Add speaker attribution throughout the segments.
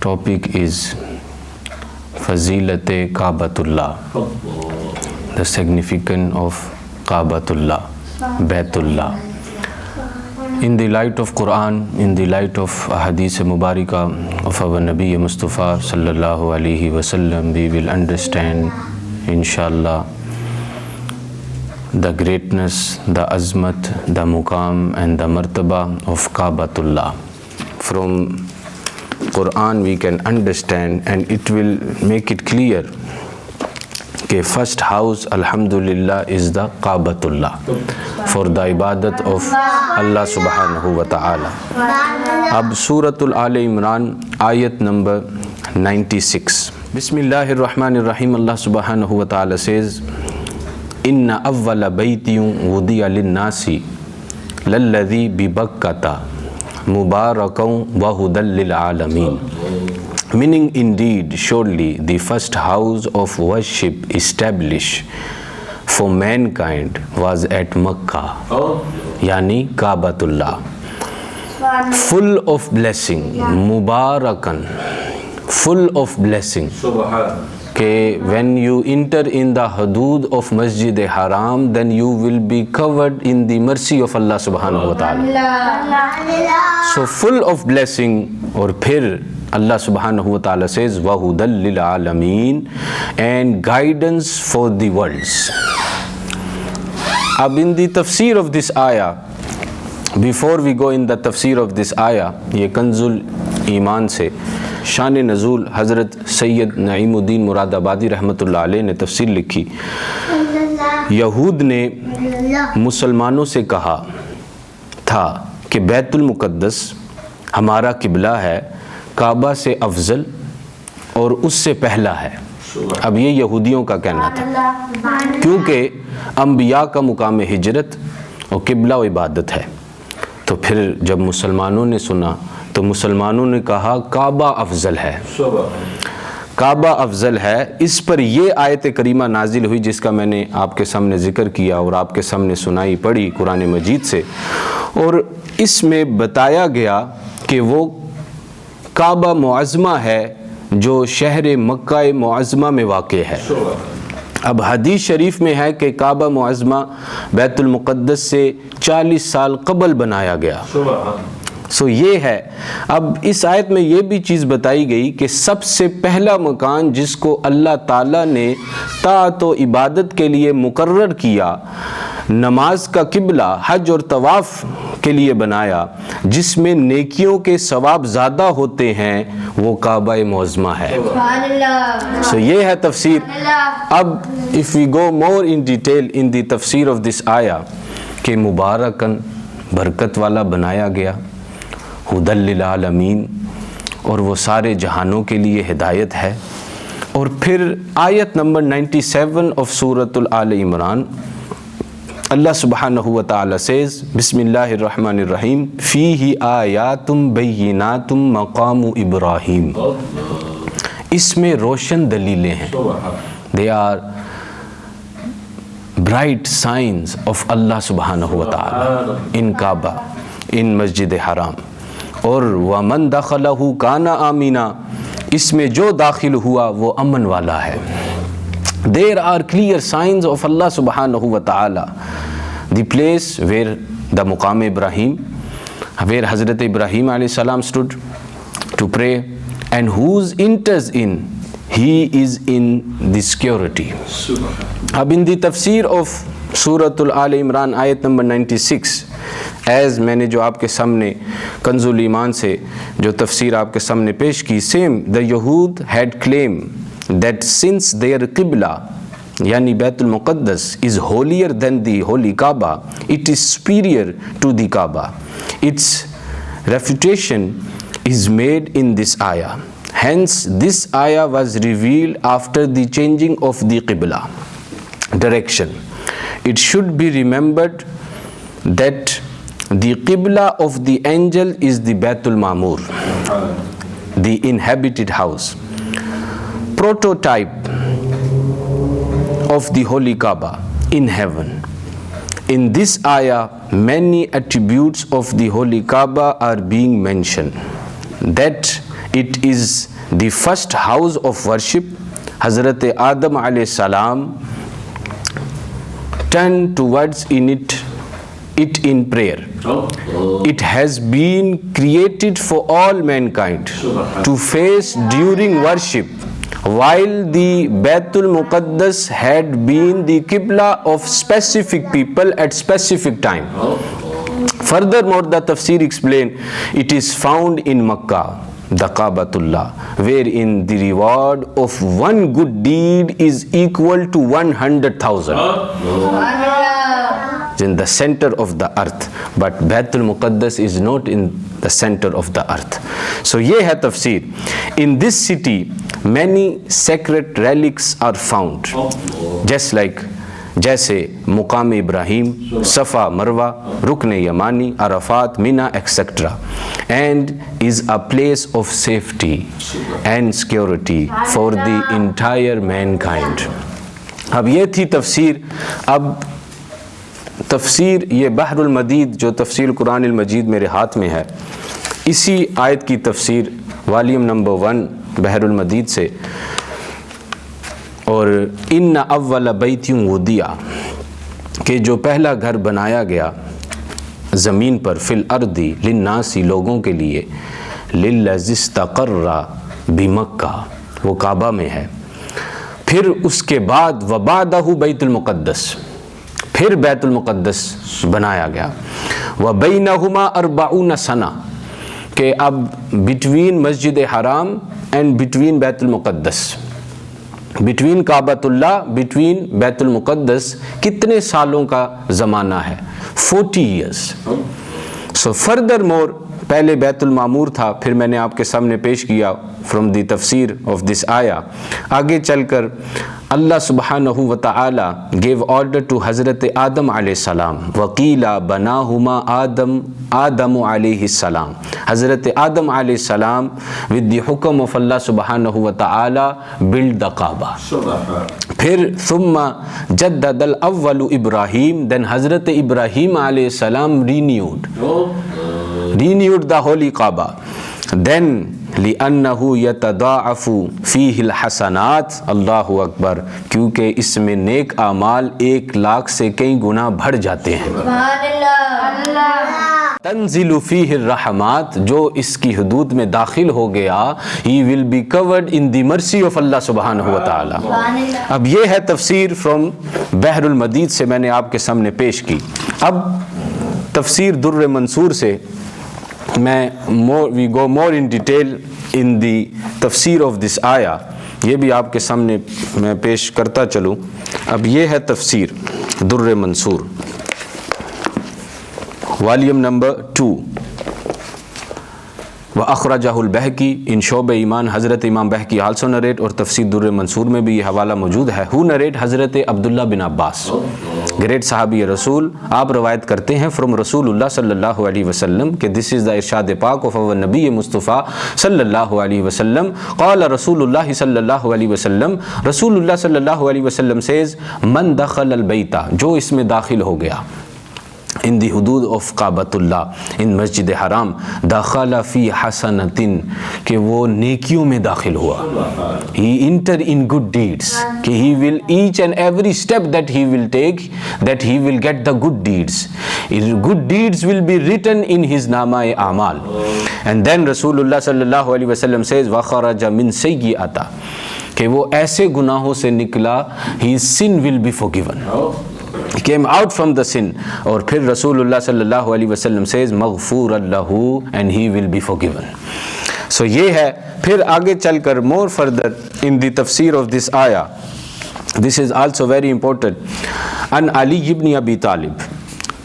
Speaker 1: Topic is Fazilate Kaabatullah, the significance of Kaabatullah, Baitullah. In the light of Quran, in the light of Hadith Mubaraka of our Nabi Mustafa sallallahu alaihi wasallam, we will understand, inshallah, the greatness, the azmat, the muqam and the martaba of Kaabatullah. From Quran we can understand, and it will make it clear کہ first house alhamdulillah is the Kaabatullah for the ibadat of Allah subhanahu wa ta'ala. اب سورة آل عمران آیت number 96. Bismillahir Rahmanir Rahim. Allah subhanahu wa ta'ala says, Inna awwala baytiyun wudiya linnasi lalladhi bibakkata mubarakun wa hudan lil alamin. Meaning, indeed, surely the first house of worship established for mankind was at Makkah, yani Kaabatullah, full of blessing, mubarakan, full of blessing. کہ when you enter in the hudud of Masjid Haram, then you will be covered in the mercy of Allah subhanahu wa ta'ala. So full of blessing. اور پھر Allah subhanahu wa ta'ala says وَهُدًى لِلْعَالَمِينَ, and guidance for the worlds. اب in the tafsir of this ayah, before we go in the tafsir of this ayah, یہ کنز ایمان سے شان نزول حضرت سید نعیم الدین مراد آبادی رحمۃ اللہ علیہ نے تفسیر لکھی. یہود نے مسلمانوں سے کہا تھا کہ بیت المقدس ہمارا قبلہ ہے، کعبہ سے افضل اور اس سے پہلا ہے. اب یہ یہودیوں کا کہنا تھا، کیونکہ انبیاء کا مقام ہجرت اور قبلہ و عبادت ہے. تو پھر جب مسلمانوں نے سنا تو مسلمانوں نے کہا کعبہ افضل ہے، کعبہ افضل ہے. اس پر یہ آیت کریمہ نازل ہوئی جس کا میں نے آپ کے سامنے ذکر کیا اور آپ کے سامنے سنائی پڑھی قرآن مجید سے، اور اس میں بتایا گیا کہ وہ کعبہ معظمہ ہے جو شہر مکہ معظمہ میں واقع ہے. اب حدیث شریف میں ہے کہ کعبہ معظمہ بیت المقدس سے 40 سال قبل بنایا گیا. سو یہ ہے. اب اس آیت میں یہ بھی چیز بتائی گئی کہ سب سے پہلا مکان جس کو اللہ تعالیٰ نے طاعت و عبادت کے لیے مقرر کیا، نماز کا قبلہ، حج اور طواف کے لیے بنایا، جس میں نیکیوں کے ثواب زیادہ ہوتے ہیں، وہ کعبہ معظمہ ہے. سو یہ ہے تفسیر. اب if we go more in detail in the تفسیر of this آیا کہ مبارکن برکت والا بنایا گیا، ہدی للعالمین، اور وہ سارے جہانوں کے لیے ہدایت ہے. اور پھر آیت نمبر 97 of سورۃ آل عمران، اللہ سبحانہ و تعالی says بسم اللہ الرحمن الرحیم فیہ آیات بینات مقام ابراہیم. اس میں روشن دلیلیں ہیں. They are bright signs of اللہ سبحانہ و تعالی in کعبہ، in مسجد حرام. اور وَمَن دَخَلَهُ كَانَ آمِنًا، اس میں جو داخل ہوا وہ امن والا ہے. There are clear signs of Allah subhanahu wa ta'ala. The place where the Muqam Ibrahim, where Hazrat Ibrahim alayhi salam stood to pray, and whose enters in, he is in the security. اب in the tafsir of Surah Al Imran ayat number 96, as میں نے جو آپ کے سامنے کنز ایمان سے جو تفسیر آپ کے سامنے پیش کی، سیم دا یہود had claimed that since their قبلہ یعنی بیت المقدس is holier than the holy کعبہ، it is superior to the کعبہ. Its refutation is made in this آیا. ہینس دس آیا was revealed after the changing of the قبلہ direction. It should be remembered that the qibla of the angel is the Baitul Ma'mur, the inhabited house, prototype of the Holy Kaaba in heaven. In this ayah, many attributes of the Holy Kaaba are being mentioned. That it is the first house of worship. Hazrat Adam alayhi salam turned towards it in prayer. It has been created for all mankind to face during worship, while the Baitul Muqaddas had been the Qibla of specific people at specific time. Furthermore, the tafsir explained, it is found in Makkah, the Kaabatullah, wherein the reward of one good deed is equal to 100,000. In the center of the earth, but Baitul Muqaddas is not in the center of the earth. So ye hai tafsir. In this city many sacred relics are found, just like جیسے مقام ابراہیم, صفا, مروا, رکن یمانی, عرفات, مینا etcetera, and is a place of safety and security for the entire mankind. اب یہ تھی تفسیر. اب تفسیر یہ بحر المدید جو تفسیر قرآن المجید میرے ہاتھ میں ہے, اسی آیت کی تفسیر والیوم نمبر 1 بحر المدید سے, اور ان اول بیت وضع, کہ جو پہلا گھر بنایا گیا زمین پر, فی الارض للناس, لوگوں کے لیے, للذی استقر بمکہ, وہ کعبہ میں ہے. پھر اس کے بعد وبعدہ بیت المقدس, پھر بیت المقدس بنایا گیا. وبینہما 40 سنہ, کہ اب بٹوین مسجد حرام اینڈ بٹوین بیت المقدس, بٹوین کعبۃ اللہ, بٹوین بیت المقدس کتنے سالوں کا زمانہ ہے؟ 40 years. سو فردر مور, پہلے بیت المعمور تھا, پھر میں نے آپ کے سامنے پیش کیا فرام دی تفسیر آف دس آیا. آگے چل کر اللہ سبحانہ و تعالی گیو آرڈر ٹو حضرت آدم علیہ السلام, وقیلا بناہما آدم علیہ السلام. حضرت آدم علیہ السلام with the حکم of اللہ سبحانہ و تعالی build the کعبہ. پھر ثم جدد الاول ابراہیم, then حضرت ابراہیم علیہ السلام renewed the holy Kaaba. then لِأَنَّهُ يَتَضَاعَفُ فِيهِ الْحَسَنَاتِ, اللہ اکبر, کیونکہ اس میں نیک اعمال 1,00,000 سے کئی گنا بڑھ جاتے ہیں. تنزل فیہ الرحمات, جو اس کی حدود میں داخل ہو گیا, he will be covered in the mercy of اللہ سبحانہ و تعالی. اب یہ ہے تفسیر فرام بحر المدید سے میں نے آپ کے سامنے پیش کی. اب تفسیر در منصور سے we go more in detail in the تفسیر of this آیا, یہ بھی آپ کے سامنے میں پیش کرتا چلوں. اب یہ ہے تفسیر در منصور والیوم نمبر 2, وَأَخْرَجَهُ الْبَحْقِي in شعب ایمان. حضرت امام بحقی also narrate, اور تفسیر در منصور میں بھی یہ حوالہ موجود ہے. who narrate حضرت عبداللہ بن عباس, گریٹ صحابی رسول. آپ روایت کرتے ہیں فرام رسول اللہ صلی اللہ علیہ وسلم کہ دس از دا ارشاد پاک of our نبی مصطفیٰ صلی اللہ علیہ وسلم. قال رسول اللہ صلی اللہ علیہ وسلم, رسول اللہ صلی اللہ علیہ وسلم says, من دخل البیت, جو اس میں داخل ہو گیا, in the حدود of کعبۃ اللہ, in مسجد حرام, داخل فی حسنتن, کہ وہ نیکیوں میں داخل ہوا. he enter in good deeds, کہ he will each and every step that he will take, that he will get the good deeds. good deeds will be written in his نامہ اعمال. and then رسول اللہ صلی اللہ علیہ وسلم says, وخرج من سیئۃ, کہ وہ ایسے گناہوں سے نکلا, his sin will be forgiven. He came out from the sin. اور پھر رسول اللہ صلی اللہ علیہ وسلم says, مغفور لہ, and he will be forgiven. So یہ ہے. پھر آگے چل کر more further in the تفسیر of this آیا, this is also very important. ان علی ابن ابی طالب,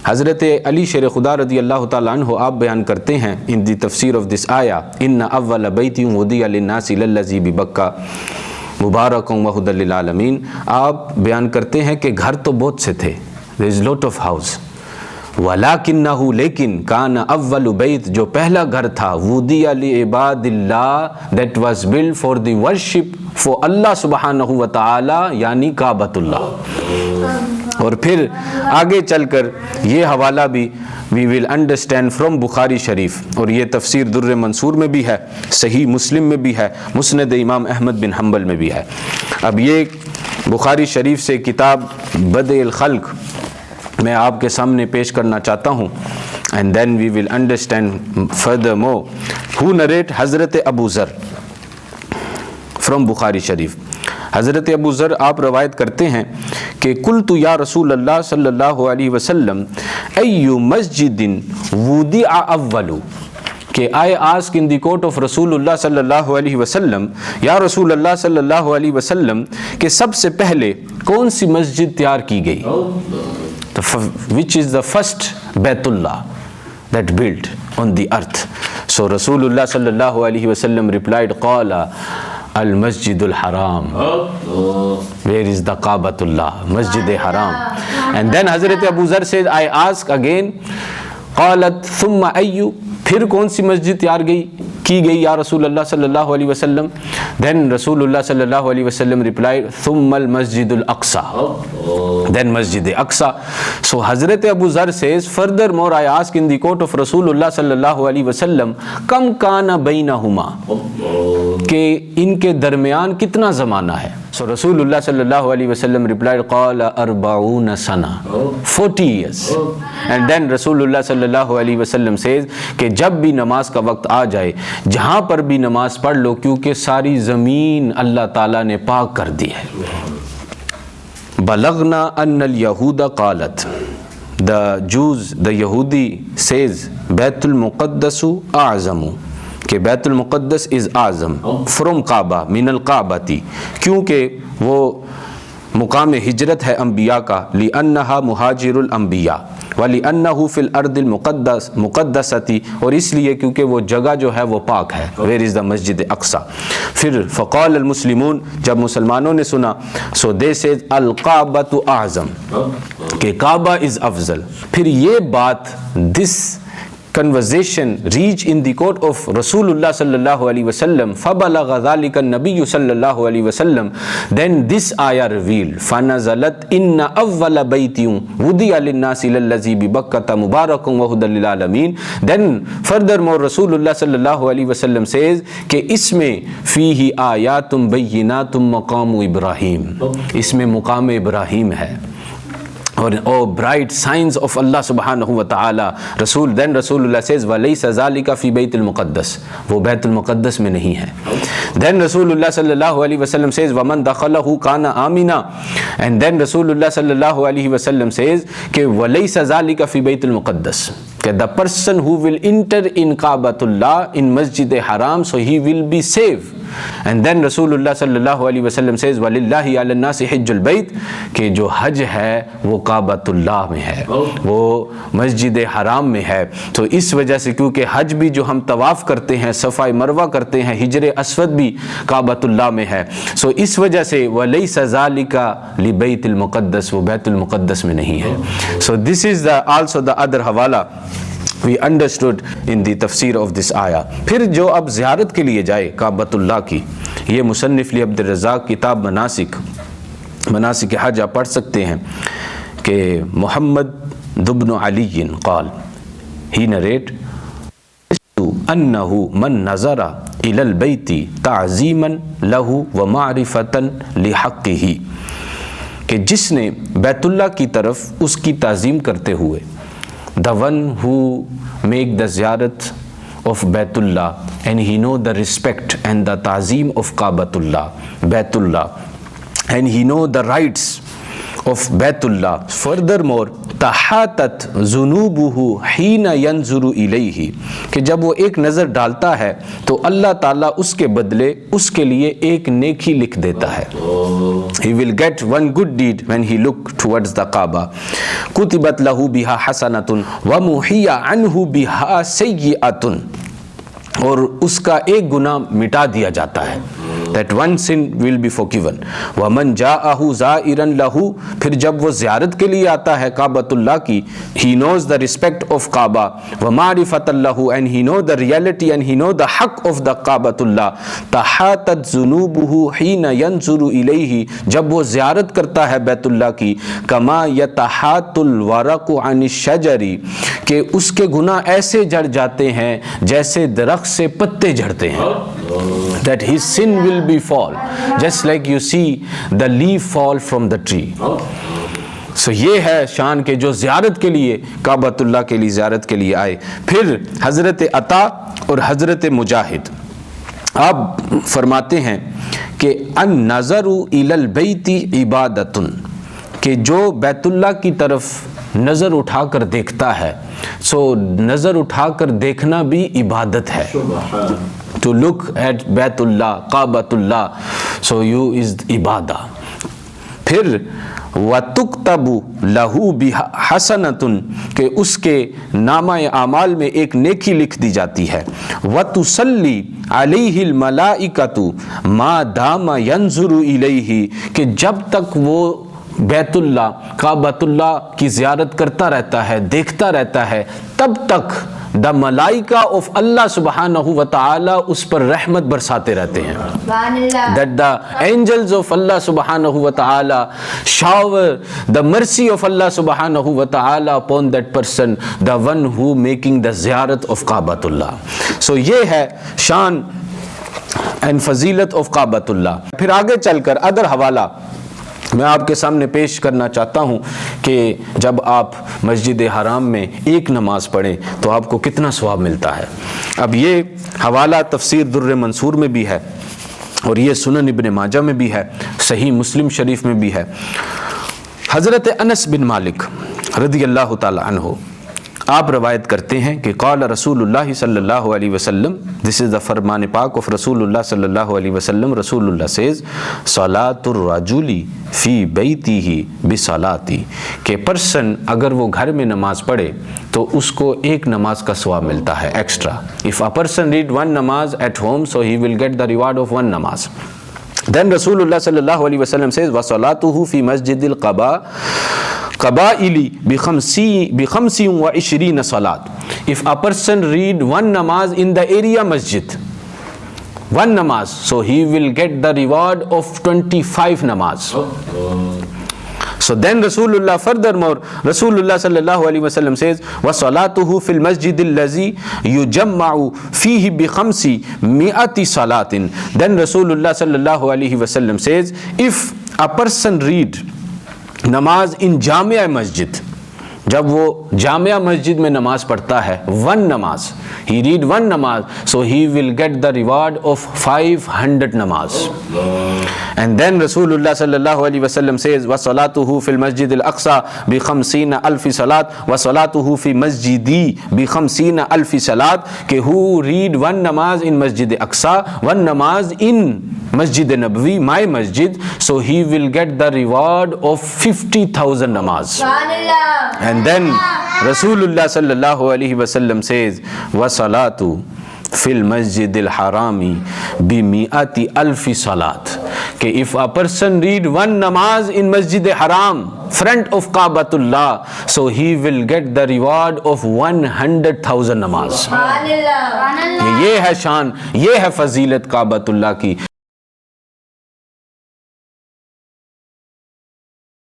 Speaker 1: حضرت علی شیر خدا رضی اللہ تعالیٰ عنہ آپ بیان کرتے ہیں in the تفسیر of this آیا, ان اول بیت وضع للناس للذی ببکہ مبارکوں وہدی للعالمین. آپ بیان کرتے ہیں کہ گھر تو بہت سے تھے, there is lot of house, وَلَكِنَّهُ لیکن کان اول بیت جو پہلا گھر تھا وُدِیَ لِعِبَادِ اللہ that was built for the worship for اللہ سبحانہ و تعالی یعنی کعبۃ اللہ. اور پھر آگے چل کر یہ حوالہ بھی we will understand from بخاری شریف, اور یہ تفسیر در منصور میں بھی ہے, صحیح مسلم میں بھی ہے, مسند امام احمد بن حنبل میں بھی ہے. اب یہ بخاری شریف سے کتاب بدء الخلق میں آپ کے سامنے پیش کرنا چاہتا ہوں, and then we will understand furthermore who narrate حضرت ابو ذر from بخاری شریف. حضرت ابو ذر آپ روایت کرتے ہیں کہ قلت یا رسول اللہ صلی اللہ علیہ وسلم ایو مسجد وُدِعَ اول, کہ I ask in the court of رسول اللہ صلی اللہ علیہ وسلم, یا رسول اللہ صلی اللہ علیہ وسلم کہ سب سے پہلے کون سی مسجد تیار کی گئی, which is the first بیت اللہ that built on the earth. So رسول اللہ صلی اللہ علیہ وسلم replied قال المسجد الحرام, where is the کعبۃ اللہ, مسجد حرام. And then حضرت ابو ذر said I ask again قالت ثم ایو, پھر کون سی مسجد تیار کی گئی یا رسول اللہ صلی اللہ علیہ وسلم. Then رسول اللہ صلی اللہ علیہ وسلم replied ثم المسجد الاقصی, then مسجد اقصی. So حضرت ابو ذر says furthermore I ask in the court of رسول اللہ صلی اللہ علیہ وسلم کم کان بینہما, کہ ان کے درمیان کتنا زمانہ ہے. So رسول اللہ صلی اللہ علیہ وسلم replied قال 40 سنہ, 40 years. And then رسول اللہ صلی اللہ علیہ وسلم says کہ جب بھی نماز کا وقت آ جائے جہاں پر بھی نماز پڑھ لو, کیونکہ ساری زمین اللہ تعالیٰ نے پاک کر دی ہے. بلغنا ان الیہود قالت, the Jews, the یہودی says بیت المقدس اعظم, کہ بیت المقدس is اعظم from کعبہ من الکعبتی, کیونکہ وہ مقام ہجرت ہے انبیاء کا, لأنہا مہاجر الانبیاء وَلِأَنَّهُ فِي الْأَرْضِ الْمُقَدَّسَةِ, اور اس لیے کیونکہ وہ جگہ جو ہے وہ پاک ہے. Where is the مسجد اقصی. پھر فقال المسلمون, جب مسلمانوں نے سنا, so they said القعبۃ اعظم, کہ کعبہ is افضل. پھر یہ بات this conversation reach in the court of رسول اللہ صلی اللہ علیہ وسلم, فبلغ ذلك النبی صلی اللہ علیہ وسلم, then this ayah revealed فنزلت ان اول بیت وُدِعَ للناس للذی ببکۃ مبارک وہدی للعالمین. then furthermore رسول اللہ صلی اللہ علیہ وسلم says کہ اس میں فیہ آیات بینات مقام ابراہیم, اس میں مقام ابراہیم ہے, اور bright signs of اللہ سبحانہ و تعالی. then رسول اللہ says وَلَيْسَ ذَلِكَ فِي بیت المقدس, وہ بیت المقدس میں نہیں ہے. then رسول اللہ صلی اللہ علیہ وسلم says وَمَنْ دَخَلَهُ كَانَ آمِنًا, and then رسول اللہ صلی اللہ علیہ وسلم says کہ وَلَيْسَ ذَلِكَ فِي بیت المقدس, کہ the person who will enter in Kaaba Allah in مسجد حرام, so he will be saved. And then رسول اللہ صلی اللہ علیہ وسلم says وَلِلَّهِ عَلَى النَّاسِ حِجُّ الْبَيْتِ, کہ جو حج ہے وہ کعبۃ اللہ میں ہے, وہ مسجد حرام میں ہے. تو اس وجہ سے کیونکہ حج بھی جو ہم طواف کرتے ہیں, صفا مروہ کرتے ہیں, ہجر اسود بھی کعبۃ اللہ میں ہے. سو اس وجہ سے وَلَيْسَ ذَلِكَ لِبَيْتِ الْمُقَدَّسِ, وہ بیت المقدس میں نہیں ہے. So this is also the other حوالہ we understood in the تفسیر of this آیا. پھر جو اب زیارت کے لیے جائے کعبۃ اللہ کی, یہ مصنف لی عبد الرزاق کتاب مناسک حج آپ پڑھ سکتے ہیں کہ محمد بن علی قال, he narrate انہ من نظر الی البیت تعظیما لہ ومعرفتا لحقہ, کہ جس نے بیت اللہ کی طرف اس کی تعظیم کرتے ہوئے, the one who make the ziyarat of Baitullah and he know the respect and the ta'zeem of Ka'batullah, Baitullah, and he know the rights of Baitullah. Furthermore, تحاتت ذنوبہ حین ینظر الیہ, کہ جب وہ ایک نظر ڈالتا ہے تو اللہ تعالیٰ اس کے بدلے اس کے لیے ایک نیکی لکھ دیتا ہے. He will get one good deed when he look towards the Kaaba. کتبت لہ بہا حسنۃ ومحی عنہ بہا سیئۃ, اور اس کا ایک گناہ مٹا دیا جاتا ہے. that one sin will be forgiven. وَمَنْ جَاءَهُ زَائِرًا لَهُ, پھر جب وہ زیارت کے لیے آتا ہے کعبۃ اللہ کی, he knows the respect of Kaaba, وَمَعْرِفَةً لَهُ, and he know the reality and he know the حق of the کعبۃ اللہ. تَحَاتَتْ ذُنُوبُهُ حِينَ يَنْظُرُ إِلَيْهِ, جب وہ زیارت کرتا ہے بیت اللہ کی, كَمَا يَتَحَاتُ الْوَرَقُ عَنِ الشَّجَرِ, کہ اس کے گناہ ایسے جھڑ جاتے ہیں جیسے درخت سے پتے جھڑتے ہیں. That his sin will be fall, just like you see the leaf fall from the tree. So یہ ہے شان کے جو زیارت کے لیے کعبۃ اللہ کے لیے زیارت کے لیے آئے. پھر حضرت عطا اور حضرت مجاہد آپ فرماتے ہیں کہ النظر الی البیت عبادۃ, کہ جو بیت اللہ کی طرف نظر اٹھا کر دیکھتا ہے, سو نظر اٹھا کر دیکھنا بھی عبادت ہے. To look at بیت اللہ کعبۃ اللہ, so you is عبادہ. پھر وَتُكْتَبُ لَهُ بِحَسَنَةٌ, کہ اس کے نامہ اعمال میں ایک نیکی لکھ دی جاتی ہے. وَتُصَلِّ عَلَيْهِ الْمَلَائِكَةُ مَا دَامَ يَنْظُرُ إِلَيْهِ, کہ جب تک وہ بیت اللہ کعبۃ اللہ کی زیارت کرتا رہتا ہے, دیکھتا رہتا ہے, تب تک دا ملائکہ آف اللہ سبحانہ و تعالی اس پر رحمت برساتے رہتے ہیں. That the angels of Allah سبحانہ و تعالی shower the mercy of Allah سبحانہ و تعالی upon that person, the one who making the زیارت of کعبۃ اللہ. So یہ ہے شان and فضیلت of کعبۃ اللہ. پھر آگے چل کر ادر حوالہ میں آپ کے سامنے پیش کرنا چاہتا ہوں کہ جب آپ مسجد حرام میں ایک نماز پڑھیں تو آپ کو کتنا ثواب ملتا ہے. اب یہ حوالہ تفسیر در منصور میں بھی ہے اور یہ سنن ابن ماجہ میں بھی ہے, صحیح مسلم شریف میں بھی ہے. حضرت انس بن مالک رضی اللہ تعالی عنہ آپ روایت کرتے ہیں کہ قال رسول اللہ صلی اللہ علیہ وسلم, this is the فرمان پاک of رسول اللہ صلی اللہ علیہ وسلم. رسول اللہ says صلاۃ الرجل فی بیتہ بصلاتی, کہ پرسن اگر وہ گھر میں نماز پڑھے تو اس کو ایک نماز کا ثواب ملتا ہے extra. if a person read one namaz at home, so he will get the reward of one namaz. Then رسول اللہ صلی اللہ علیہ وسلم says وصلاتہ فی مسجد قبائلی بخمسی و عشرین صلاۃ. If a person read one namaz in the area masjid, one namaz, so he will get the reward of 25 namaz. So then Rasulullah furthermore, Rasulullah sallallahu alaihi wasallam says وَصَلَاتُهُ فِي الْمَسْجِدِ الَّذِي يُجَمَّعُ فِيهِ بِخَمْسِ مِئَةِ صَلَاةٍ. Then Rasulullah sallallahu alaihi wasallam says, if a person read نماز ان جامعہ مسجد, جب وہ جامعہ مسجد میں نماز پڑھتا ہے, ون نماز, he read one namaz, so he will get the reward of 500 namaz. And then Rasulullah sallallahu alaihi wasallam says وَصَلَاتُهُ فِي الْمَسْجِدِ الْأَقْصَى بِخَمْسِينَ أَلْفِ صَلَاةٍ وَصَلَاتُهُ فِي مَسْجِدِي بِخَمْسِينَ أَلْفِ صَلَاةٍ, کہ who read one namaz in Masjid Aqsa, one namaz in Masjid Nabawi, my masjid, so he will get the reward of 50,000 namaz. And then Rasulullah sallallahu alaihi wasallam says وَصَلَاتُ فِي الْمَسْجِدِ الْحَرَامِ بِمِئَةِ أَلْفِ صَلَاةٍ, کہ if a person read one namaz in Masjid Haram, front of Ka'batullah, so he will get the reward of 100,000 namaz. یہ ہے شان, یہ ہے فضیلت کعبۃ اللہ کی.